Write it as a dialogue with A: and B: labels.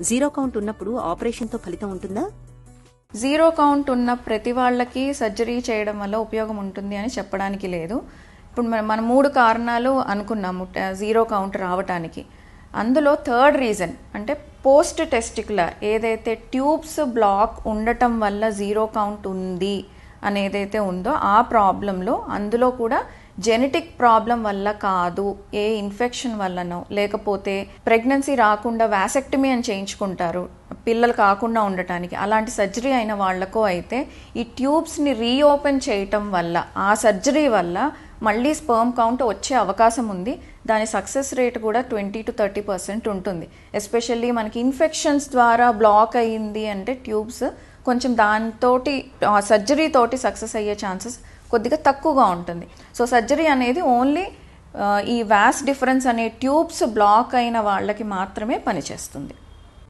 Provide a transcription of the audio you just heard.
A: Zero count ఉన్నప్పుడు ఆపరేషన్తో ఫలితం ఉంటుందా?
B: జీరో కౌంట్ ఉన్న ప్రతి వాళ్ళకి సర్జరీ చేయడం వల్ల ఉపయోగం ఉంటుంది అని చెప్పడానికి లేదు. ఇప్పుడు మనం 3 కారణాలు అనుకున్నాము జీరో కౌంట్ రావటానికి. అందులో థర్డ్ రీజన్ అంటే పోస్ట్ టెస్టికులర్ ఏదైతే ట్యూబ్స్ బ్లాక్ ఉండటం వల్ల జీరో కౌంట్ ఉంది అనేదైతే ఉందో ఆ ప్రాబ్లంలో అందులో కూడా జెనెటిక్ ప్రాబ్లం వల్ల కాదు, ఏ ఇన్ఫెక్షన్ వల్లనో లేకపోతే ప్రెగ్నెన్సీ రాకుండా వాసెక్టమీ అని చేయించుకుంటారు పిల్లలు కాకుండా ఉండటానికి, అలాంటి సర్జరీ అయిన వాళ్లకో అయితే ఈ ట్యూబ్స్ని రీఓపెన్ చేయటం వల్ల ఆ సర్జరీ వల్ల మళ్ళీ స్పర్మ్ కౌంట్ వచ్చే అవకాశం ఉంది. దాని సక్సెస్ రేట్ కూడా 20 to 30% ఉంటుంది. ఎస్పెషల్లీ మనకి ఇన్ఫెక్షన్స్ ద్వారా బ్లాక్ అయ్యింది అంటే ట్యూబ్స్ కొంచెం దానితోటి సర్జరీ తోటి సక్సెస్ అయ్యే ఛాన్సెస్ కొద్దిగా తక్కువగా ఉంటుంది. సో సర్జరీ అనేది ఓన్లీ ఈ వాస్ డిఫరెన్స్ అనే ట్యూబ్స్ బ్లాక్ అయిన వాళ్ళకి మాత్రమే పనిచేస్తుంది.